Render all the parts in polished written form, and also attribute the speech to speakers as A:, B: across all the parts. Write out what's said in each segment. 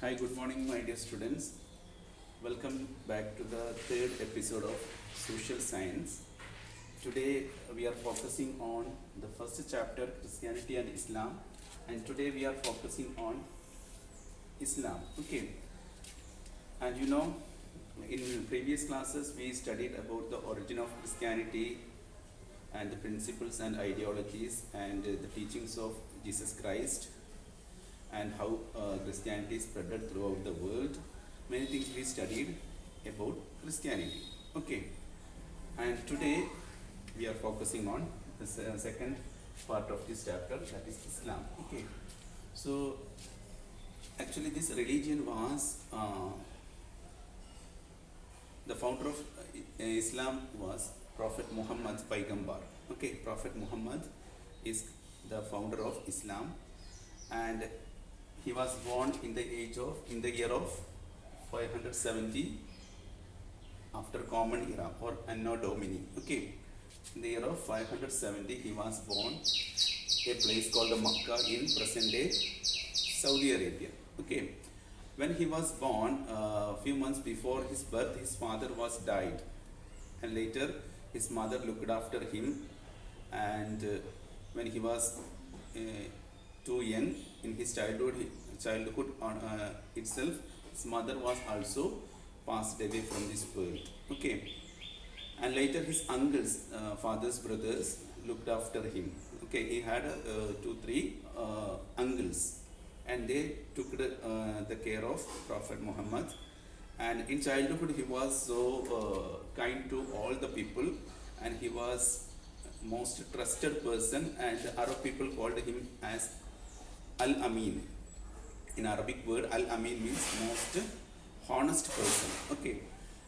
A: Hi, good morning, my dear students. Welcome back to the third episode of Social Science. Today we are focusing on the first chapter, Christianity and Islam, and today we are focusing on Islam. Okay, and in previous classes we studied about the origin of Christianity and the principles and ideologies and the teachings of Jesus Christ and how Christianity spread throughout the world. Many things we studied about Christianity. Okay, and today we are focusing on the second part of this chapter, that is Islam. Okay, so actually this religion was the founder of Islam was Prophet Muhammad Paigambar. Okay, Prophet Muhammad is the founder of Islam, and he was born in the year of 570 after Common Era or Anno Domini. Okay, in the year of 570 he was born a place called Makkah in present day Saudi Arabia. Okay, when he was born, a few months before his birth, his father was died, and later his mother looked after him. And when he was too young in his childhood itself, his mother was also passed away from this world. Okay, and later his uncles, father's brothers, looked after him. Okay, he had 2-3 uncles, and they took the care of Prophet Muhammad. And in childhood he was so kind to all the people, and he was most trusted person, and the Arab people called him as Al-Amin. In Arabic word, Al-Amin means most honest person. Okay,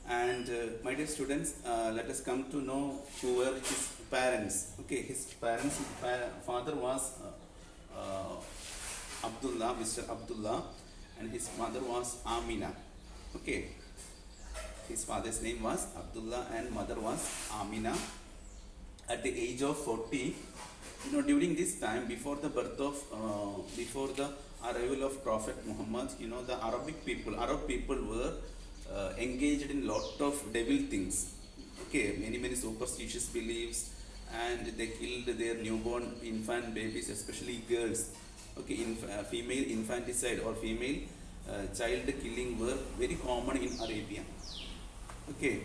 A: and my dear students, let us come to know who were his parents. Okay, his parents, father was Abdullah, Mr. Abdullah, and his mother was Amina. Okay, his father's name was Abdullah and mother was Amina. At the age of 40, during this time, before the arrival of Prophet Muhammad, the Arab people were engaged in lot of devil things. Okay, many superstitious beliefs, and they killed their newborn infant babies, especially girls. Okay, female infanticide or female child killing were very common in Arabia. Okay,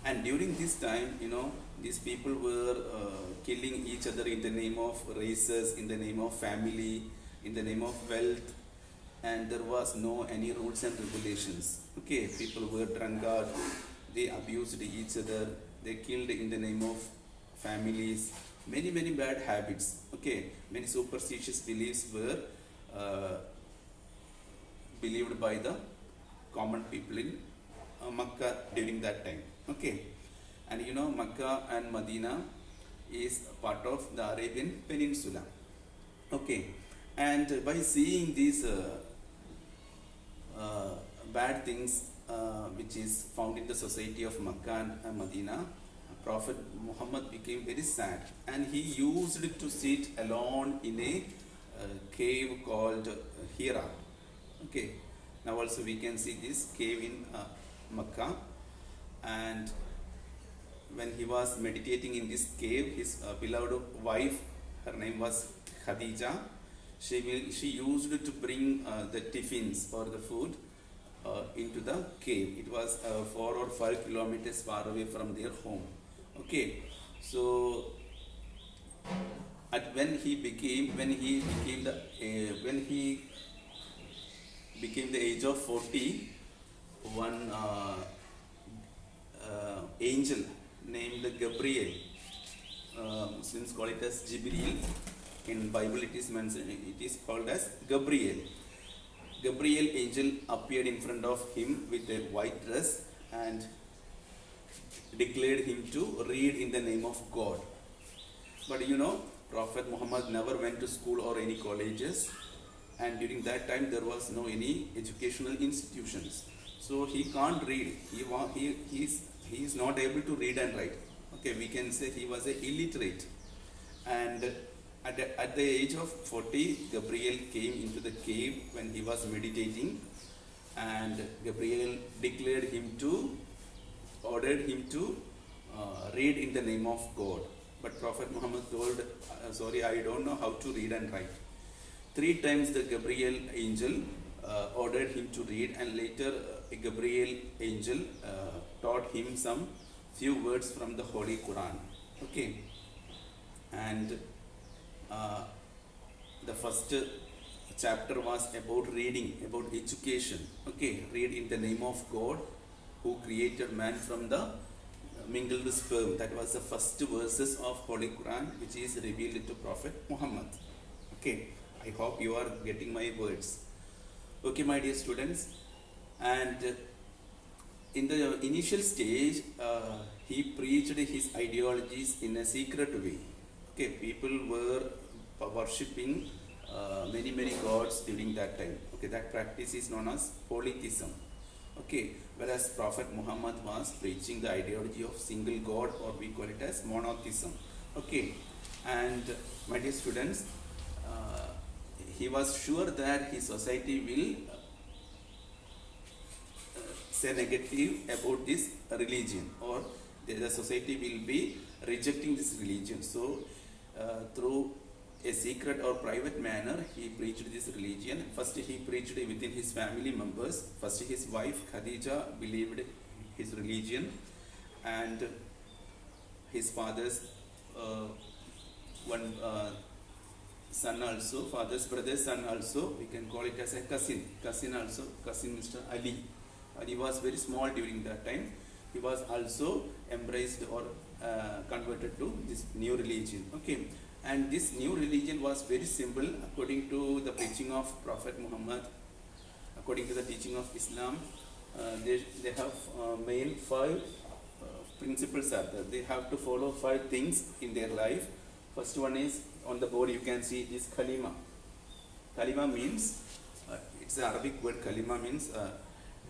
A: and during this time, these people were killing each other in the name of races, in the name of family, in the name of wealth, and there was no any rules and regulations. Okay, people were drunkard, they abused each other, they killed in the name of families, many bad habits. Okay, many superstitious beliefs were believed by the common people in Makkah during that time. Okay, and Makkah and Medina is part of the Arabian Peninsula. Okay, and by seeing these bad things which is found in the society of Makkah and Medina, Prophet Muhammad became very sad, and he used to sit alone in a cave called Hira. Okay, now also we can see this cave in Makkah, and when he was meditating in this cave, his beloved wife, her name was Khadija, she used to bring the tiffins or the food into the cave. It was 4 or 5 kilometers far away from their home. Okay, so when he became the age of 40, one angel named Gabriel, Muslims call it as Jibril. In Bible it is mentioned, it is called as Gabriel. Gabriel angel appeared in front of him with a white dress and declared him to read in the name of God. But Prophet Muhammad never went to school or any colleges, and during that time there was no any educational institutions, so he can't read. He is not able to read and write. Okay, we can say he was a illiterate. And at the age of 40, Gabriel came into the cave when he was meditating, and Gabriel declared him to, ordered him to read in the name of God. But Prophet Muhammad told, sorry, I don't know how to read and write. 3 times the Gabriel angel ordered him to read, and later a Gabriel angel taught him some few words from the Holy Quran. Okay, and the first chapter was about reading, about education. Okay, read in the name of God who created man from the mingled sperm. That was the first verses of Holy Quran which is revealed to Prophet Muhammad. Okay, I hope you are getting my words. Okay, my dear students, and in the initial stage he preached his ideologies in a secret way. Okay, people were worshipping many gods during that time. Okay, that practice is known as polytheism. Okay, whereas Prophet Muhammad was preaching the ideology of single God, or we call it as monotheism. Okay, and my dear students, he was sure that his society will say negative about this religion, or the society will be rejecting this religion. So through a secret or private manner he preached this religion. First he preached within his family members. First his wife Khadija believed his religion, and his father's one son also, father's brother's son also, we can call it as a cousin also, cousin Mr. Ali. Ali was very small during that time. He was also embraced or converted to this new religion. Okay, and this new religion was very simple according to the preaching of Prophet Muhammad. According to the teaching of Islam, they have main 5 principles are there. They have to follow 5 things in their life. First one is, on the board you can see this kalima. Kalima means, it's the Arabic word. Kalima means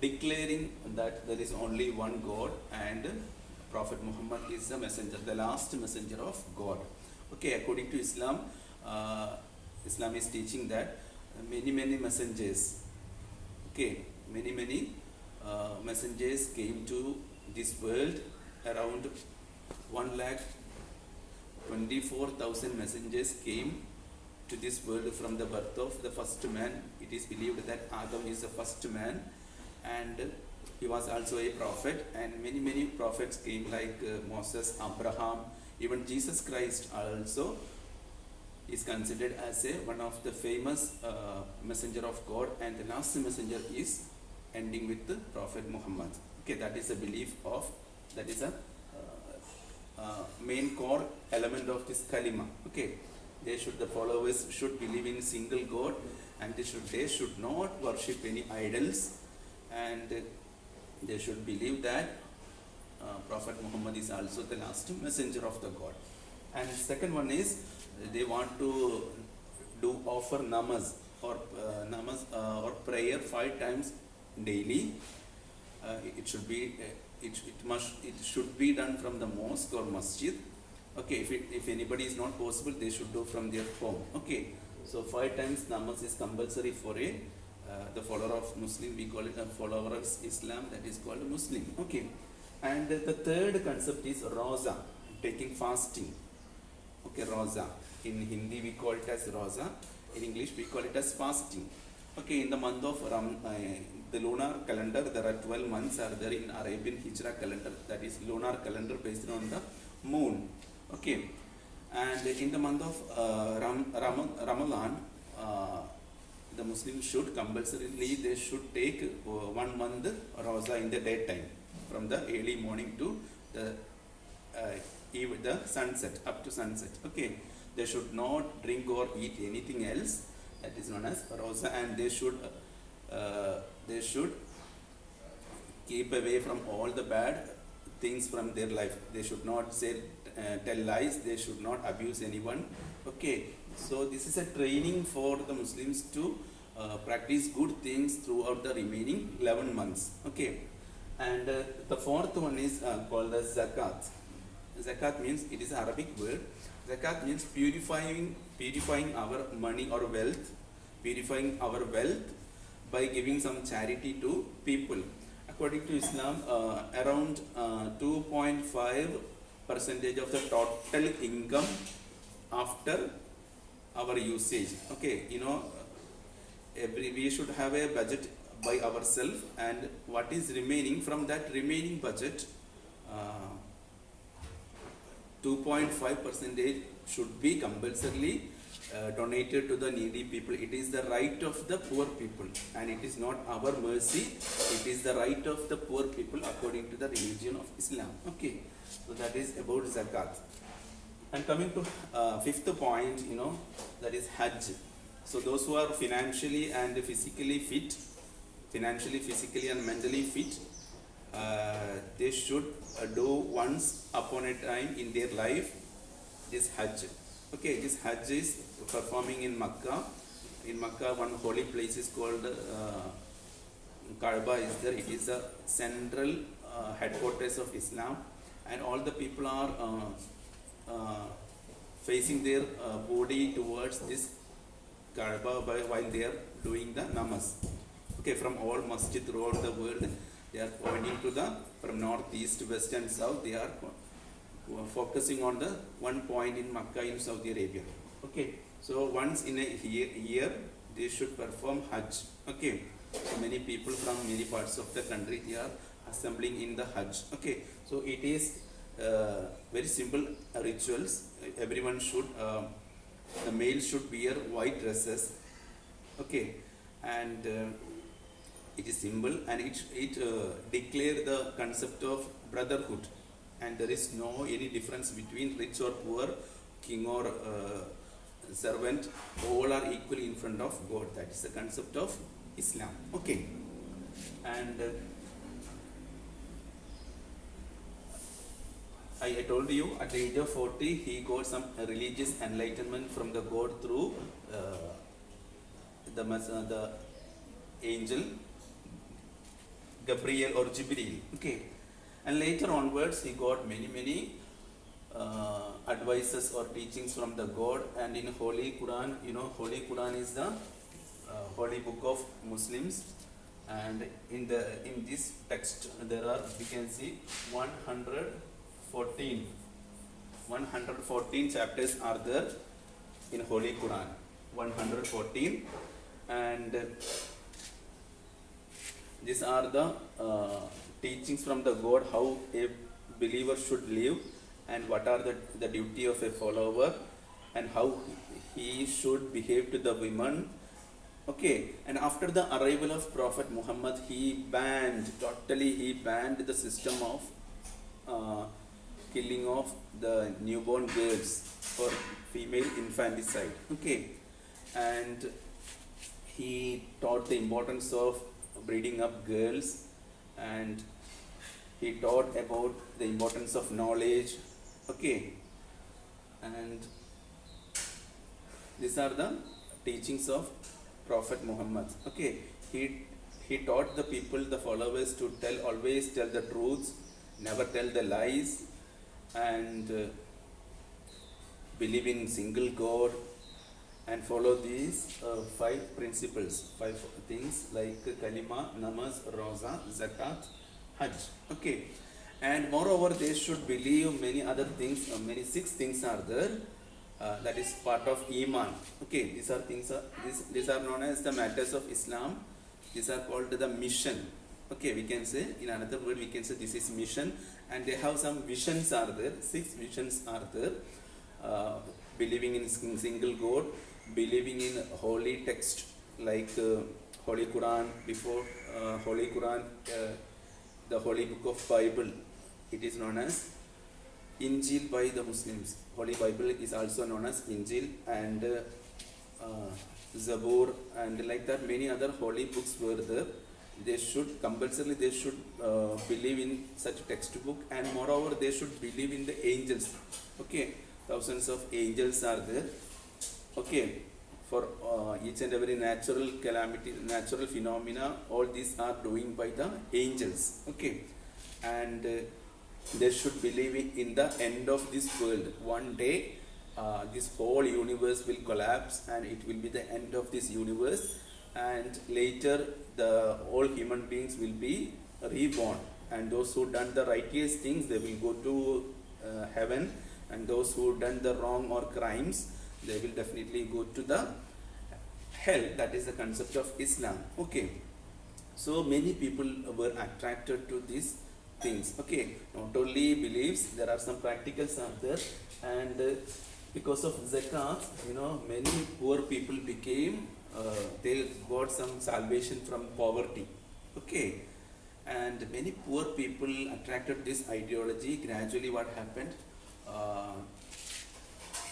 A: declaring that there is only one God and Prophet Muhammad is the messenger, the last messenger of God. Okay, according to Islam, Islam is teaching that many messengers, okay, many messengers came to this world. Around 1,24,000 messengers came to this world from the birth of the first man. It is believed that Adam is the first man, and he was also a prophet, and many prophets came, like Moses, Abraham, even Jesus Christ also is considered as one of the famous messenger of God, and the last messenger is ending with the Prophet Muhammad. Okay, that is a belief of, that is a main core element of this kalima. Okay, the followers should believe in single God, and they should not worship any idols, and they should believe that Prophet Muhammad is also the last messenger of the God. And second one is, they want to offer namaz or prayer 5 times daily. It should be done from the mosque or masjid. Okay, if anybody is not possible, they should do from their home. Okay, so 5 times namaz is compulsory for the follower of Muslim. We call it a follower of Islam, that is called Muslim. Okay, and the third concept is roza, taking fasting. Okay, roza. In Hindi we call it as roza. In English we call it as fasting. Okay, in the month of the lunar calendar, there are 12 months are there in Arabian Hijra calendar, that is lunar calendar based on the moon. Okay, and in the month of Ramadan, the Muslims should compulsorily, they should take 1 month roza in the daytime, from the early morning to the sunset, up to sunset. Okay, they should not drink or eat anything else. That is known as roza, and they should keep away from all the bad things from their life. They should not tell lies. They should not abuse anyone. Okay, so this is a training for the Muslims to practice good things throughout the remaining 11 months. Okay, and the fourth one is called as zakat. Zakat means, it is an Arabic word. Zakat means purifying our money or wealth, purifying our wealth by giving some charity to people. According to Islam, around 2.5 percentage of the total income after our usage. Okay, we should have a budget by ourselves, and what is remaining from that remaining budget, 2.5 percentage should be compulsorily donated to the needy people. It is the right of the poor people, and it is not our mercy. It is the right of the poor people according to the religion of Islam. Okay, so that is about zakat. And coming to fifth point, that is Hajj. So those who are financially and physically fit, financially, physically and mentally fit, they should do once upon a time in their life this Hajj. Okay, this Hajj is performing in Makkah. In Makkah, one holy place is called Kaaba is there. It is the central headquarters of Islam, and all the people are facing their body towards this Kaaba while they are doing the namaz. Okay, from all masjid throughout the world, they are pointing to from north, east, west and south. They are focusing on the one point in Makkah in Saudi Arabia. Okay, so once in a year they should perform Hajj. Okay, so many people from many parts of the country, they are assembling in the Hajj. Okay, so it is very simple rituals. Everyone should, the male should wear white dresses. Okay, and it is simple, and it declares the concept of brotherhood, and there is no any difference between rich or poor, king or servant. All are equally in front of God. That is the concept of Islam. Okay, and I told you at the age of 40 he got some religious enlightenment from the God through the angel Gabriel or Jibreel. Okay, and later onwards he got many advices or teachings from the God. And in Holy Quran, Holy Quran is the holy book of Muslims, and in this text there are, we can see 114 chapters are there in Holy Quran, 114, and these are the teachings from the God, how a believer should live, and what are the duty of a follower, and how he should behave to the women. Okay, and after the arrival of Prophet Muhammad, he totally banned the system of killing of the newborn girls for female infanticide. Okay, and he taught the importance of breeding up girls, and he taught about the importance of knowledge. Okay, and these are the teachings of Prophet Muhammad. Okay, he taught the people, the followers, to always tell the truths, never tell the lies, and believe in single God, and follow these 5 principles, 5 things like Kalima, Namaz, Roza, Zakat, Hajj. Okay, and moreover they should believe many other things. Many 6 things are there. That is part of Iman. Okay, these are things. These are known as the matters of Islam. These are called the mission. Okay, we can say, in another word, we can say this is mission, and they have some visions are there. 6 visions are there. Believing in single God, believing in holy text like Holy Quran. Before Holy Quran, the holy book of Bible, it is known as Injil by the Muslims. Holy Bible is also known as Injil, and Zabur, and like that many other holy books were there. They should compulsorily believe in such textbook, and moreover they should believe in the angels. Okay, thousands of angels are there. Okay, for each and every natural calamity, natural phenomena, all these are doing by the angels. Okay, and they should believe in the end of this world. One day this whole universe will collapse, and it will be the end of this universe, and later the all human beings will be reborn, and those who done the righteous things, they will go to heaven, and those who done the wrong or crimes, they will definitely go to the hell. That is the concept of Islam. Okay, so many people were attracted to these things. Okay, not only beliefs, there are some practicals are there, and because of zakat, many poor people became they got some salvation from poverty. Okay, and many poor people attracted this ideology. Gradually what happened, uh,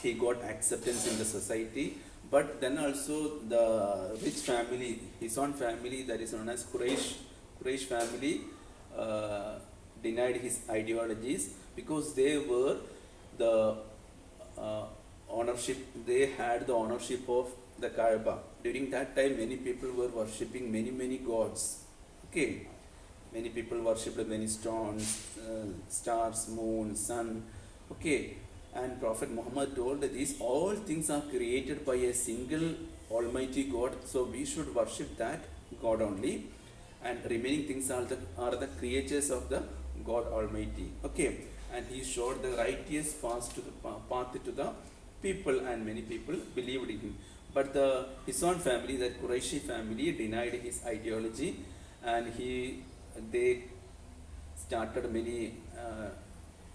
A: he got acceptance in the society. But then also the rich family, his own family, that is known as Quraysh family, uh, denied his ideologies, because they were the uh, ownership, they had the ownership of the Kaaba. During that time, many people were worshipping many gods. Okay, many people worshipped many stones, stars, moon, sun. Okay, and Prophet Muhammad told that these all things are created by a single Almighty God, so we should worship that God only, and remaining things are the creatures of the God Almighty. Okay, and he showed the righteous path to the people, and many people believed in him. But his own family, that Quraishi family, denied his ideology, and they started many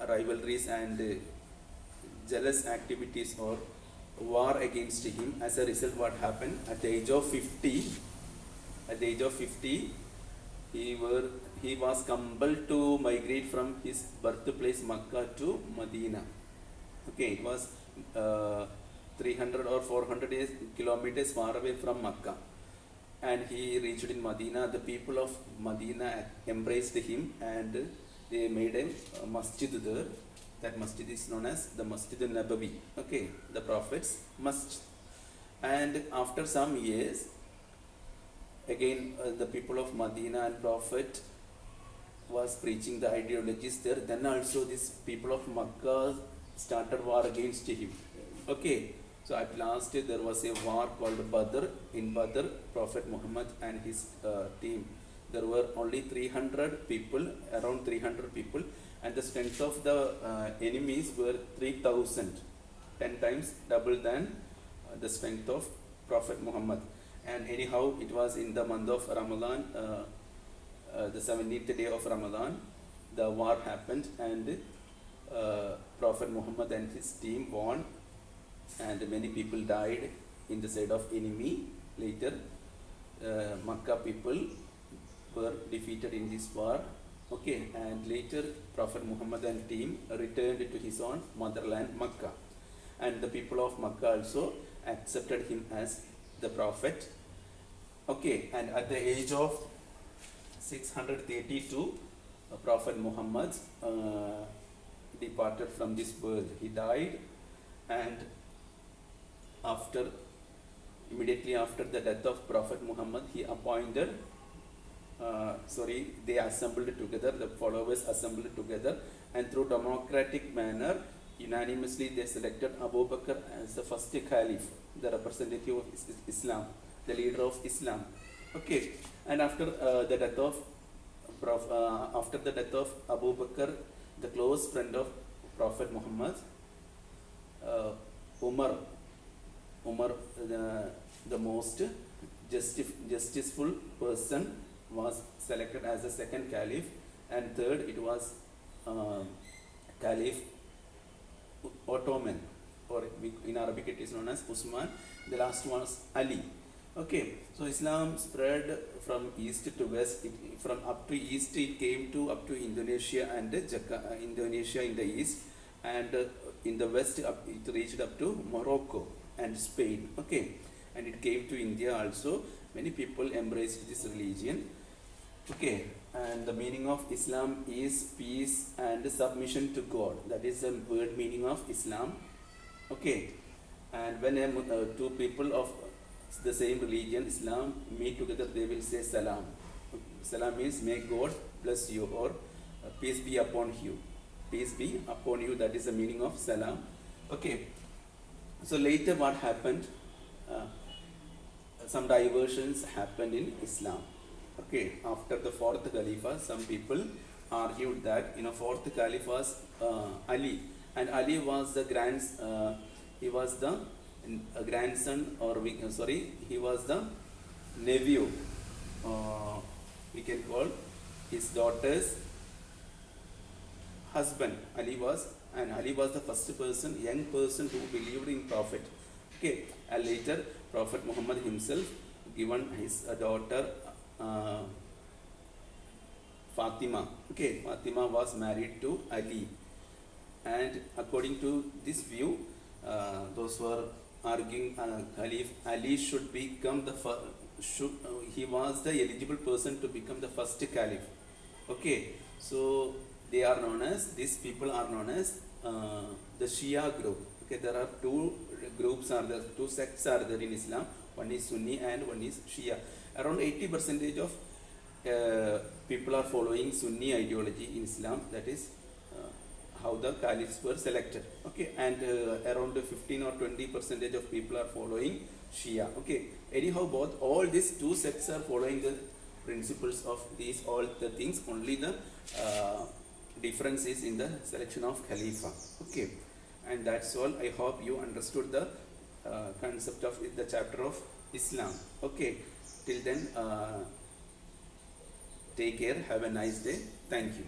A: rivalries and jealous activities or war against him. As a result, what happened, at the age of 50, he was compelled to migrate from his birthplace Makkah to Medina. Okay, it was 300 or 400 kilometers far away from Makkah, and he reached in Medina. The people of Medina embraced him, and they made a masjid there. That masjid is known as the Masjid al-Nabawi. Okay, the Prophet's masjid. And after some years, again the people of Medina and Prophet was preaching the ideologies there. Then also these people of Makkah started war against him. Okay, so at last there was a war called Badr. In Badr, Prophet Muhammad and his team, there were only 300 people, around 300 people, and the strength of the enemies were 3,000, 10 times double than the strength of Prophet Muhammad. And anyhow, it was in the month of Ramadan, the 17th day of Ramadan, the war happened, and Prophet Muhammad and his team won, and many people died in the side of enemy. Later, Makkah people were defeated in this war. Okay, and later Prophet Muhammad and team returned to his own motherland Makkah, and the people of Makkah also accepted him as the Prophet. Okay, and at the age of 632, Prophet Muhammad departed from this world. He died, and immediately after the death of Prophet Muhammad, he appointed they assembled together, the followers assembled together, and through democratic manner, unanimously they selected Abu Bakr as the first caliph, the representative of Islam, the leader of Islam. Okay, and after the death of Abu Bakr, the close friend of Prophet Muhammad, Umar, the most justiceful person, was selected as the second caliph, and third it was Caliph Ottoman, or in Arabic it is known as Usman. The last one was Ali. Okay, so Islam spread from east to west. From up to east, it came to up to Indonesia and Indonesia in the east, and in the west it reached up to Morocco and Spain. Okay, and it came to India also. Many people embraced this religion. Okay, and the meaning of Islam is peace and submission to God. That is the word meaning of Islam. Okay, and when two people of the same religion, Islam, meet together, they will say salam. Salam means may God bless you, or peace be upon you. Peace be upon you. That is the meaning of salam. Okay, so later what happened? some diversions happened in Islam. Okay, after the fourth Khalifa, some people argued that fourth Caliph was Ali, and Ali was the he was the grandson, or he was the nephew. We can call his daughter's husband. Ali was the first person, young person who believed in Prophet. Okay, and later Prophet Muhammad himself given his daughter Fatima. Okay, Fatima was married to Ali, and according to this view, those were arguing Caliph Ali should become he was the eligible person to become the first Caliph. Okay, so these people are known as the Shia group. Okay, there are two sects are there in Islam. One is Sunni and one is Shia. Around 80% of people are following Sunni ideology in Islam. That is how the caliphs were selected. Okay, and around 15 or 20% of people are following Shia. Okay, anyhow, all these two sects are following the principles of all the things. Only the difference is in the selection of Khalifa. Okay, and that's all. I hope you understood the concept of the chapter of Islam. Okay, till then, take care. Have a nice day. Thank you.